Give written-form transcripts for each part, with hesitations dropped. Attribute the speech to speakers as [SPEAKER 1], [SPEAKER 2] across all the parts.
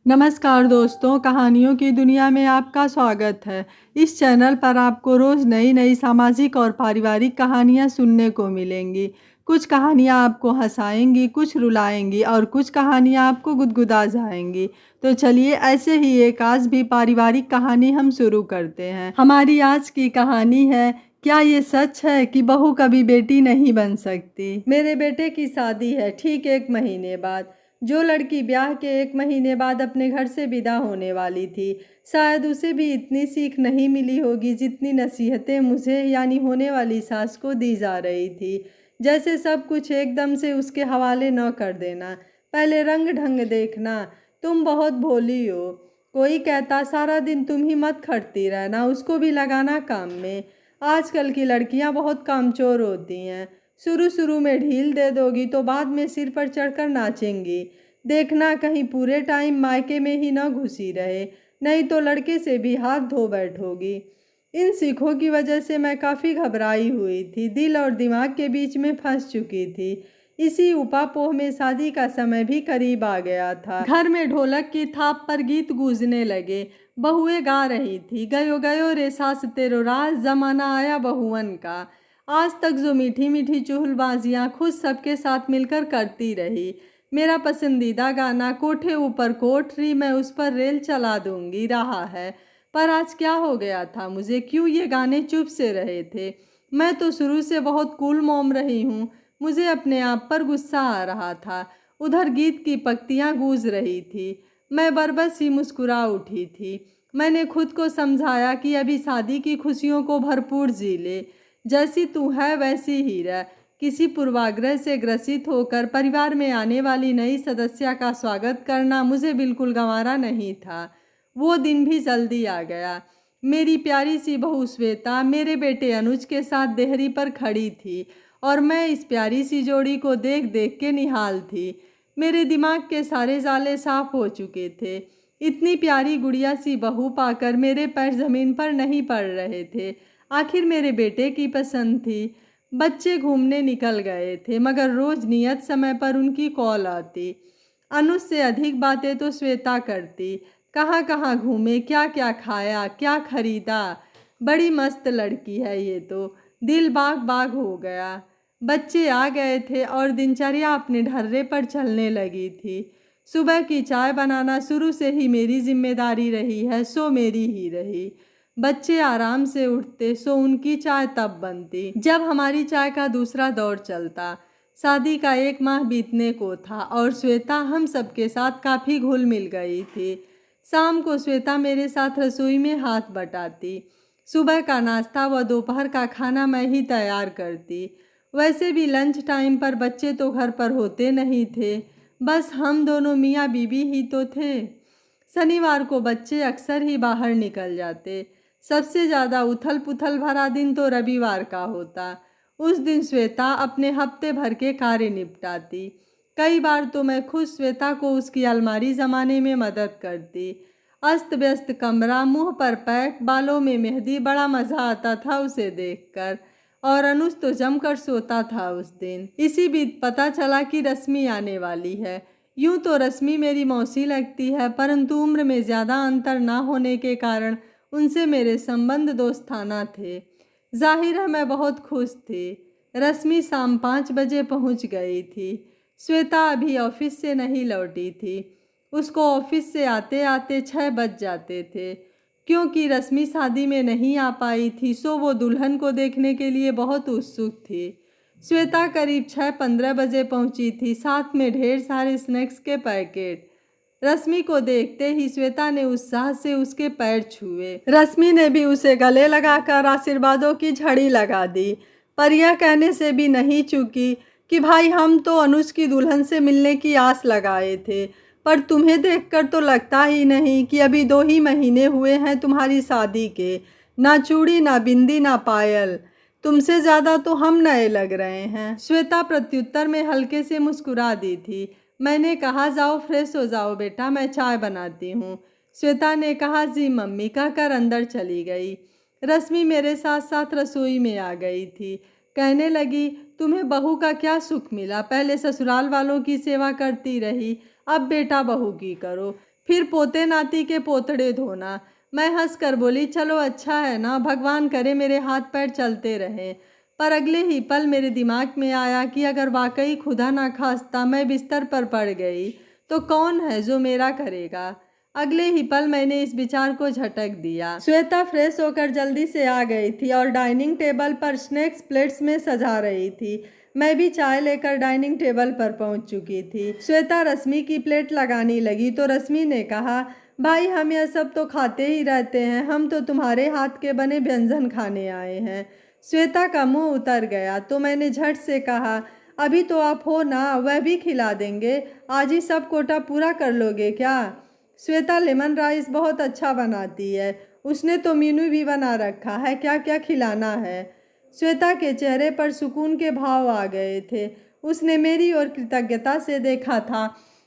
[SPEAKER 1] नमस्कार दोस्तों, कहानियों की दुनिया में आपका स्वागत है। इस चैनल पर आपको रोज़ नई नई सामाजिक और पारिवारिक कहानियाँ सुनने को मिलेंगी। कुछ कहानियाँ आपको हंसाएंगी, कुछ रुलाएंगी और कुछ कहानियाँ आपको गुदगुदा जाएंगी। तो चलिए ऐसे ही एक आज भी पारिवारिक कहानी हम शुरू करते हैं। हमारी आज की कहानी है, क्या ये सच है कि बहू कभी बेटी नहीं बन सकती। मेरे बेटे की शादी है ठीक 1 महीने बाद। जो लड़की ब्याह के 1 महीने बाद अपने घर से विदा होने वाली थी, शायद उसे भी इतनी सीख नहीं मिली होगी जितनी नसीहतें मुझे यानी होने वाली सास को दी जा रही थी। जैसे सब कुछ एकदम से उसके हवाले न कर देना, पहले रंग ढंग देखना, तुम बहुत भोली हो। कोई कहता सारा दिन तुम ही मत खटती रहना, उसको भी लगाना काम में। आजकल की लड़कियां बहुत कामचोर होती हैं, शुरू शुरू में ढील दे दोगी तो बाद में सिर पर चढ़कर नाचेंगी। देखना कहीं पूरे टाइम मायके में ही न घुसी रहे, नहीं तो लड़के से भी हाथ धो बैठोगी। इन सीखों की वजह से मैं काफ़ी घबराई हुई थी, दिल और दिमाग के बीच में फंस चुकी थी। इसी उपापोह में शादी का समय भी करीब आ गया था। घर में ढोलक की थाप पर गीत गूंजने लगे। बहुएं गा रही थी, गयो गयो रे सास तेरो राज, जमाना आया बहुअन का। आज तक जो मीठी मीठी चुहलबाजियाँ खुद सबके साथ मिलकर करती रही। मेरा पसंदीदा गाना कोठे ऊपर कोठरी, मैं उस पर रेल चला दूंगी रहा है। पर आज क्या हो गया था मुझे, क्यों ये गाने चुप से रहे थे। मैं तो शुरू से बहुत कूल मॉम रही हूँ। मुझे अपने आप पर गुस्सा आ रहा था। उधर गीत की पंक्तियाँ गूंज रही थी, मैं बरबस ही मुस्कुरा उठी थी। मैंने खुद को समझाया कि अभी शादी की खुशियों को भरपूर जी ले, जैसी तू है वैसी ही रह। किसी पूर्वाग्रह से ग्रसित होकर परिवार में आने वाली नई सदस्य का स्वागत करना मुझे बिल्कुल गंवारा नहीं था। वो दिन भी जल्दी आ गया। मेरी प्यारी सी बहू श्वेता मेरे बेटे अनुज के साथ देहरी पर खड़ी थी और मैं इस प्यारी सी जोड़ी को देख देख के निहाल थी। मेरे दिमाग के सारे जाले साफ हो चुके थे। इतनी प्यारी गुड़िया सी बहू पाकर मेरे पैर जमीन पर नहीं पड़ रहे थे। आखिर मेरे बेटे की पसंद थी। बच्चे घूमने निकल गए थे, मगर रोज नियत समय पर उनकी कॉल आती। अनुज से अधिक बातें तो श्वेता करती। कहाँ कहाँ घूमे, क्या क्या खाया, क्या खरीदा। बड़ी मस्त लड़की है ये तो। दिल बाग बाग हो गया। बच्चे आ गए थे और दिनचर्या अपने ढर्रे पर चलने लगी थी। सुबह की चाय बनाना शुरू से ही मेरी जिम्मेदारी रही है, सो मेरी ही रही। बच्चे आराम से उठते, सो उनकी चाय तब बनती जब हमारी चाय का दूसरा दौर चलता। शादी का 1 माह बीतने को था और श्वेता हम सबके साथ काफ़ी घुल मिल गई थी। शाम को श्वेता मेरे साथ रसोई में हाथ बटाती। सुबह का नाश्ता व दोपहर का खाना मैं ही तैयार करती। वैसे भी लंच टाइम पर बच्चे तो घर पर होते नहीं थे, बस हम दोनों मियाँ बीबी ही तो थे। शनिवार को बच्चे अक्सर ही बाहर निकल जाते। सबसे ज़्यादा उथल पुथल भरा दिन तो रविवार का होता। उस दिन श्वेता अपने हफ्ते भर के कार्य निपटाती। कई बार तो मैं खुद श्वेता को उसकी अलमारी जमाने में मदद करती। अस्त व्यस्त कमरा, मुंह पर पैक, बालों में मेहंदी, बड़ा मज़ा आता था उसे देखकर। और अनुज तो जमकर सोता था उस दिन। इसी बीच पता चला कि रश्मि आने वाली है। यूं तो रश्मि मेरी मौसी लगती है, परंतु उम्र में ज़्यादा अंतर ना होने के कारण उनसे मेरे संबंध दोस्ताना थे। जाहिर है मैं बहुत खुश थी। रश्मि शाम 5 बजे पहुंच गई थी। श्वेता अभी ऑफिस से नहीं लौटी थी। उसको ऑफिस से आते आते 6 बज जाते थे। क्योंकि रश्मि शादी में नहीं आ पाई थी, सो वो दुल्हन को देखने के लिए बहुत उत्सुक थी। श्वेता करीब 6:15 बजे पहुंची थी, साथ में ढेर सारे स्नैक्स के पैकेट। रश्मि को देखते ही श्वेता ने उत्साह से उसके पैर छुए। रश्मि ने भी उसे गले लगाकर आशीर्वादों की झड़ी लगा दी, पर यह कहने से भी नहीं चूकी कि भाई हम तो अनुज की दुल्हन से मिलने की आस लगाए थे, पर तुम्हें देखकर तो लगता ही नहीं कि अभी 2 ही महीने हुए हैं तुम्हारी शादी के। ना चूड़ी, ना बिंदी, ना पायल। तुमसे ज़्यादा तो हम नए लग रहे हैं। श्वेता प्रत्युत्तर में हल्के से मुस्कुरा दी थी। मैंने कहा जाओ फ्रेश हो जाओ बेटा, मैं चाय बनाती हूँ। श्वेता ने कहा जी मम्मी कहकर अंदर चली गई। रश्मि मेरे साथ साथ रसोई में आ गई थी। कहने लगी तुम्हें बहू का क्या सुख मिला, पहले ससुराल वालों की सेवा करती रही, अब बेटा बहू की करो। फिर पोते नाती के पोतड़े धोना। मैं हंस कर बोली, चलो अच्छा है ना, भगवान करे मेरे हाथ पैर चलते रहें। पर अगले ही पल मेरे दिमाग में आया कि अगर वाकई खुदा ना खास्ता मैं बिस्तर पर पड़ गई तो कौन है जो मेरा करेगा। अगले ही पल मैंने इस विचार को झटक दिया। श्वेता फ्रेश होकर जल्दी से आ गई थी और डाइनिंग टेबल पर स्नैक्स प्लेट्स में सजा रही थी। मैं भी चाय लेकर डाइनिंग टेबल पर पहुंच चुकी थी। श्वेता रश्मि की प्लेट लगाने लगी तो रश्मि ने कहा, भाई हम यह सब तो खाते ही रहते हैं, हम तो तुम्हारे हाथ के बने व्यंजन खाने आए हैं। श्वेता का मुंह उतर गया तो मैंने झट से कहा, अभी तो आप हो ना, वह भी खिला देंगे, आज ही सब कोटा पूरा कर लोगे क्या। श्वेता लेमन राइस बहुत अच्छा बनाती है, उसने तो मीनू भी बना रखा है, क्या क्या खिलाना है। श्वेता के चेहरे पर सुकून के भाव आ गए थे। उसने मेरी ओर कृतज्ञता से देखा था।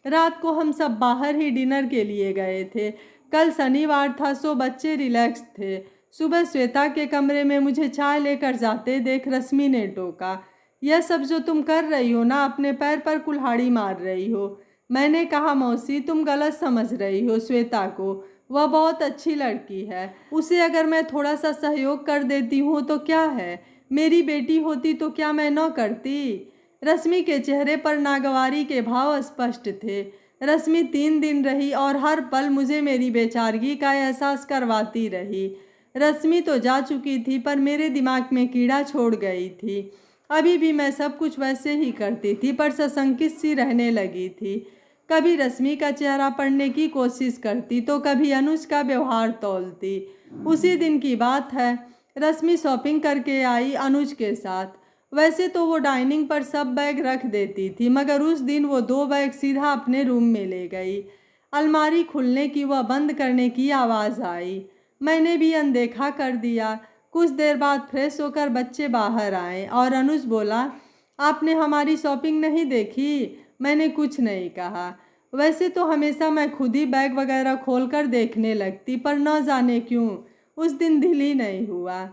[SPEAKER 1] रात को हम सब बाहर ही डिनर के लिए गए थे। कल शनिवार था सो बच्चे रिलैक्स थे। सुबह श्वेता के कमरे में मुझे चाय लेकर जाते देख रश्मि ने टोका, यह सब जो तुम कर रही हो ना, अपने पैर पर कुल्हाड़ी मार रही हो। मैंने कहा, मौसी तुम गलत समझ रही हो श्वेता को, वह बहुत अच्छी लड़की है, उसे अगर मैं थोड़ा सा सहयोग कर देती हूँ तो क्या है, मेरी बेटी होती तो क्या मैं न करती। रश्मि के चेहरे पर नागवारी के भाव स्पष्ट थे। रश्मि 3 दिन रही और हर पल मुझे मेरी बेचारगी का एहसास करवाती रही। रश्मि तो जा चुकी थी पर मेरे दिमाग में कीड़ा छोड़ गई थी। अभी भी मैं सब कुछ वैसे ही करती थी पर सशंकित सी रहने लगी थी। कभी रश्मि का चेहरा पढ़ने की कोशिश करती तो कभी अनुज का व्यवहार तौलती। उसी दिन की बात है, रश्मि शॉपिंग करके आई अनुज के साथ। वैसे तो वो डाइनिंग पर सब बैग रख देती थी, मगर उस दिन वो 2 बैग सीधा अपने रूम में ले गई। अलमारी खुलने की व बंद करने की आवाज़ आई। मैंने भी अनदेखा कर दिया। कुछ देर बाद फ्रेश होकर बच्चे बाहर आए और अनुज बोला, आपने हमारी शॉपिंग नहीं देखी। मैंने कुछ नहीं कहा। वैसे तो हमेशा मैं खुद ही बैग वगैरह खोलकर देखने लगती, पर न जाने क्यों उस दिन दिल ही नहीं हुआ।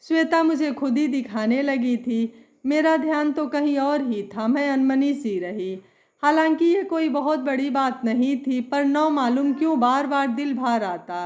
[SPEAKER 1] श्वेता मुझे खुद ही दिखाने लगी थी। मेरा ध्यान तो कहीं और ही था। मैं अनमनी सी रही। हालांकि ये कोई बहुत बड़ी बात नहीं थी, पर न मालूम क्यों बार बार दिल भर आता,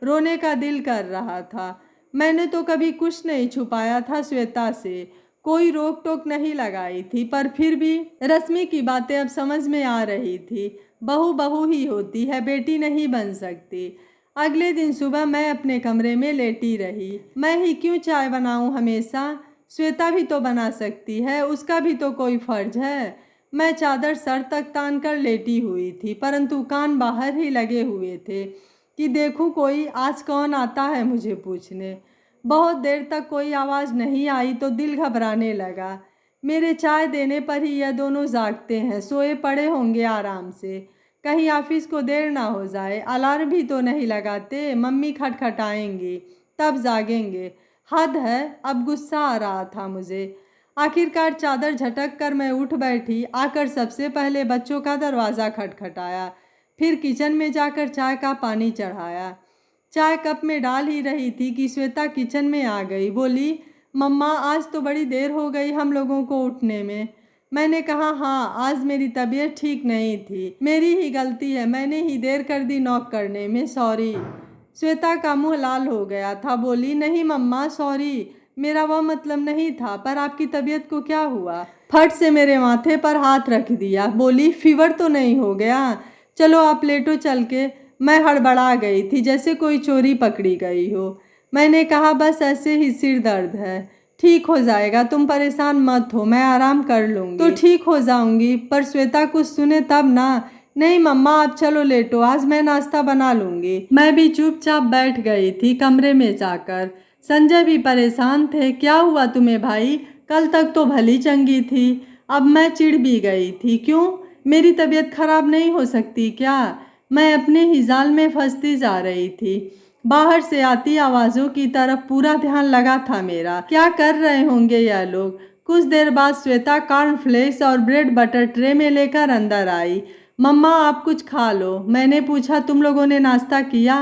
[SPEAKER 1] रोने का दिल कर रहा था। मैंने तो कभी कुछ नहीं छुपाया था श्वेता से, कोई रोक टोक नहीं लगाई थी, पर फिर भी रश्मि की बातें अब समझ में आ रही थी। बहू बहू ही होती है, बेटी नहीं बन सकती। अगले दिन सुबह मैं अपने कमरे में लेटी रही। मैं ही क्यों चाय बनाऊं हमेशा, श्वेता भी तो बना सकती है, उसका भी तो कोई फर्ज है। मैं चादर सर तक तान कर लेटी हुई थी, परंतु कान बाहर ही लगे हुए थे कि देखूं कोई आज कौन आता है मुझे पूछने। बहुत देर तक कोई आवाज़ नहीं आई तो दिल घबराने लगा। मेरे चाय देने पर ही यह दोनों जागते हैं, सोए पड़े होंगे आराम से, कहीं ऑफिस को देर ना हो जाए। अलार्म भी तो नहीं लगाते, मम्मी खटखटाएंगी तब जागेंगे। हद है। अब गुस्सा आ रहा था मुझे। आखिरकार चादर झटक कर मैं उठ बैठी। आकर सबसे पहले बच्चों का दरवाज़ा खटखटाया, फिर किचन में जाकर चाय का पानी चढ़ाया। चाय कप में डाल ही रही थी कि श्वेता किचन में आ गई। बोली, मम्मा आज तो बड़ी देर हो गई हम लोगों को उठने में। मैंने कहा, हाँ आज मेरी तबीयत ठीक नहीं थी, मेरी ही गलती है, मैंने ही देर कर दी नॉक करने में, सॉरी। श्वेता का मुंह लाल हो गया था। बोली, नहीं मम्मा सॉरी, मेरा वह मतलब नहीं था, पर आपकी तबीयत को क्या हुआ। फट से मेरे माथे पर हाथ रख दिया। बोली, फीवर तो नहीं हो गया, चलो आप लेटो चल के। मैं हड़बड़ा गई थी जैसे कोई चोरी पकड़ी गई हो। मैंने कहा, बस ऐसे ही सिर दर्द है, ठीक हो जाएगा, तुम परेशान मत हो, मैं आराम कर लूँगी। तो ठीक हो जाऊँगी, पर श्वेता कुछ सुने तब ना। नहीं मम्मा आप चलो लेटो, आज मैं नाश्ता बना लूँगी। मैं भी चुपचाप बैठ गई थी कमरे में जाकर। संजय भी परेशान थे। क्या हुआ तुम्हें भाई, कल तक तो भली चंगी थी। अब मैं चिढ़ भी गई थी। क्यों, मेरी तबीयत खराब नहीं हो सकती क्या। मैं अपने ही जाल में फंसती जा रही थी। बाहर से आती आवाज़ों की तरफ पूरा ध्यान लगा था मेरा। क्या कर रहे होंगे यह लोग। कुछ देर बाद श्वेता कॉर्नफ्लेक्स और ब्रेड बटर ट्रे में लेकर अंदर आई। मम्मा आप कुछ खा लो। मैंने पूछा, तुम लोगों ने नाश्ता किया।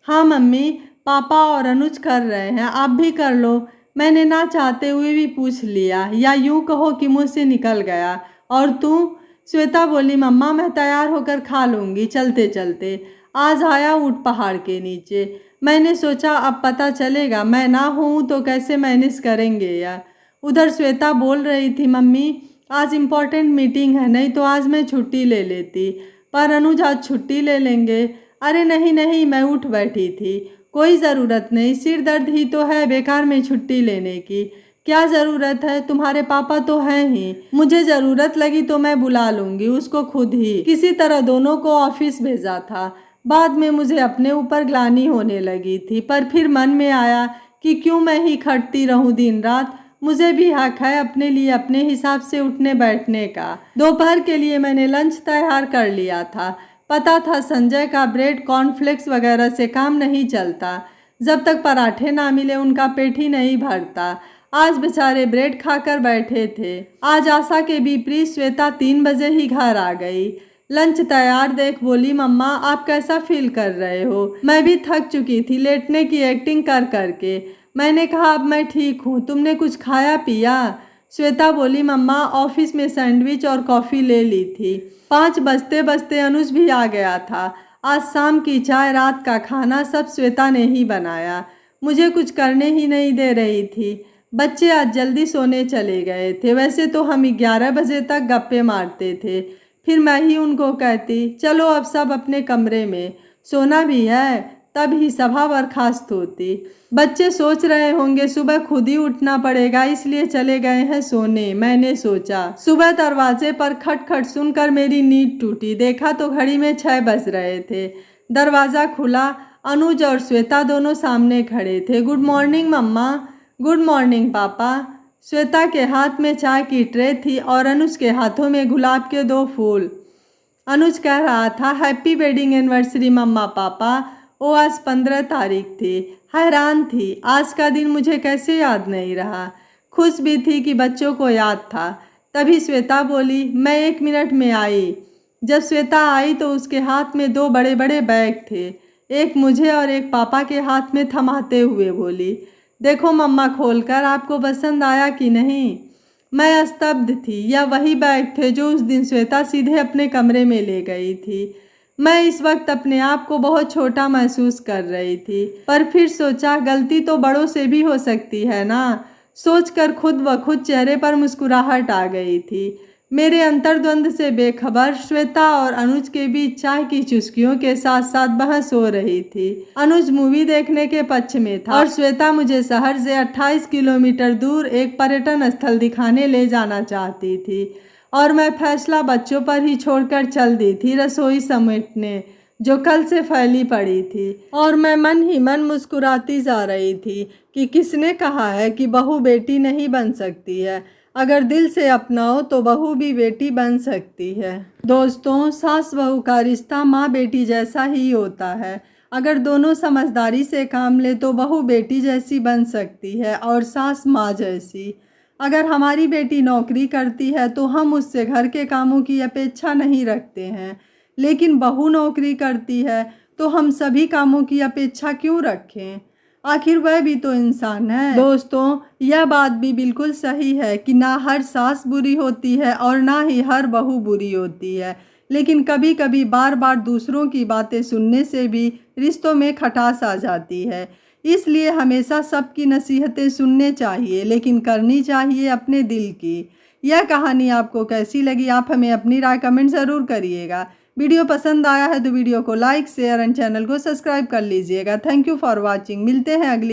[SPEAKER 1] हाँ मम्मी, पापा और अनुज कर रहे हैं, आप भी कर लो। मैंने ना चाहते हुए भी पूछ लिया, या यूँ कहो कि मुँह से निकल गया। और तू। श्वेता बोली, मम्मा मैं तैयार होकर खा लूँगी चलते चलते। आज आया ऊँट पहाड़ के नीचे। मैंने सोचा अब पता चलेगा, मैं ना हूँ तो कैसे मैनेज करेंगे यार। उधर श्वेता बोल रही थी, मम्मी आज इम्पोर्टेंट मीटिंग है, नहीं तो आज मैं छुट्टी ले लेती, पर अनुज आज छुट्टी ले लेंगे। अरे नहीं नहीं, मैं उठ बैठी थी, कोई ज़रूरत नहीं, सिर दर्द ही तो है बेकार में छुट्टी लेने की। क्या ज़रूरत है, तुम्हारे पापा तो हैं ही, मुझे ज़रूरत लगी तो मैं बुला लूँगी उसको खुद ही। किसी तरह दोनों को ऑफिस भेजा था। बाद में मुझे अपने ऊपर ग्लानि होने लगी थी, पर फिर मन में आया कि क्यों मैं ही खटती रहूं दिन रात, मुझे भी हक है अपने लिए अपने हिसाब से उठने बैठने का। दोपहर के लिए मैंने लंच तैयार कर लिया था। पता था संजय का ब्रेड कॉर्नफ्लेक्स वगैरह से काम नहीं चलता, जब तक पराठे ना मिले उनका पेट ही नहीं भरता। आज बेचारे ब्रेड खाकर बैठे थे। आज आशा के विपरीत श्वेता 3 बजे ही घर आ गई। लंच तैयार देख बोली, मम्मा आप कैसा फील कर रहे हो? मैं भी थक चुकी थी लेटने की एक्टिंग कर करके। मैंने कहा अब मैं ठीक हूँ, तुमने कुछ खाया पिया? श्वेता बोली, मम्मा ऑफिस में सैंडविच और कॉफ़ी ले ली थी। 5 बजते बजते अनुज भी आ गया था। आज शाम की चाय रात का खाना सब श्वेता ने ही बनाया, मुझे कुछ करने ही नहीं दे रही थी। बच्चे आज जल्दी सोने चले गए थे, वैसे तो हम 11 बजे तक गप्पे मारते थे, फिर मैं ही उनको कहती चलो अब सब अपने कमरे में, सोना भी है, तब ही सभा बर्खास्त होती। बच्चे सोच रहे होंगे सुबह खुद ही उठना पड़ेगा इसलिए चले गए हैं सोने। मैंने सोचा, सुबह दरवाजे पर खटखट सुनकर मेरी नींद टूटी। देखा तो घड़ी में 6 बज रहे थे। दरवाज़ा खुला, अनुज और श्वेता दोनों सामने खड़े थे। गुड मॉर्निंग मम्मा। गुड मॉर्निंग पापा। श्वेता के हाथ में चाय की ट्रे थी और अनुज के हाथों में गुलाब के 2 फूल। अनुज कह रहा था, हैप्पी वेडिंग एनिवर्सरी मम्मा पापा। वो आज 15 तारीख थी। हैरान थी आज का दिन मुझे कैसे याद नहीं रहा। खुश भी थी कि बच्चों को याद था। तभी श्वेता बोली, मैं 1 मिनट में आई। जब श्वेता आई तो उसके हाथ में 2 बड़े बड़े बैग थे, एक मुझे और एक पापा के हाथ में थमाते हुए बोली, देखो मम्मा खोलकर, आपको पसंद आया कि नहीं? मैं स्तब्ध थी। यह वही बैग थे जो उस दिन श्वेता सीधे अपने कमरे में ले गई थी। मैं इस वक्त अपने आप को बहुत छोटा महसूस कर रही थी, पर फिर सोचा गलती तो बड़ों से भी हो सकती है ना। सोचकर खुद ब खुद चेहरे पर मुस्कुराहट आ गई थी। मेरे अंतर्द्वंद से बेखबर श्वेता और अनुज के बीच चाय की चुस्कियों के साथ साथ बहस हो रही थी। अनुज मूवी देखने के पक्ष में था और श्वेता मुझे शहर से 28 किलोमीटर दूर एक पर्यटन स्थल दिखाने ले जाना चाहती थी, और मैं फैसला बच्चों पर ही छोड़कर चल दी थी रसोई समेटने, जो कल से फैली पड़ी थी। और मैं मन ही मन मुस्कुराती जा रही थी कि किसने कहा है कि बहू बेटी नहीं बन सकती है। अगर दिल से अपनाओ तो बहू भी बेटी बन सकती है। दोस्तों, सास बहू का रिश्ता माँ बेटी जैसा ही होता है। अगर दोनों समझदारी से काम ले तो बहू बेटी जैसी बन सकती है और सास माँ जैसी। अगर हमारी बेटी नौकरी करती है तो हम उससे घर के कामों की अपेक्षा नहीं रखते हैं, लेकिन बहू नौकरी करती है तो हम सभी कामों की अपेक्षा क्यों रखें? आखिर वह भी तो इंसान है। दोस्तों, यह बात भी बिल्कुल सही है कि ना हर सास बुरी होती है और ना ही हर बहू बुरी होती है, लेकिन कभी कभी बार बार दूसरों की बातें सुनने से भी रिश्तों में खटास आ जाती है। इसलिए हमेशा सबकी नसीहतें सुनने चाहिए, लेकिन करनी चाहिए अपने दिल की। यह कहानी आपको कैसी लगी, आप हमें अपनी राय कमेंट ज़रूर करिएगा। वीडियो पसंद आया है तो वीडियो को लाइक शेयर एंड चैनल को सब्सक्राइब कर लीजिएगा। Thank you for watching. मिलते हैं अगली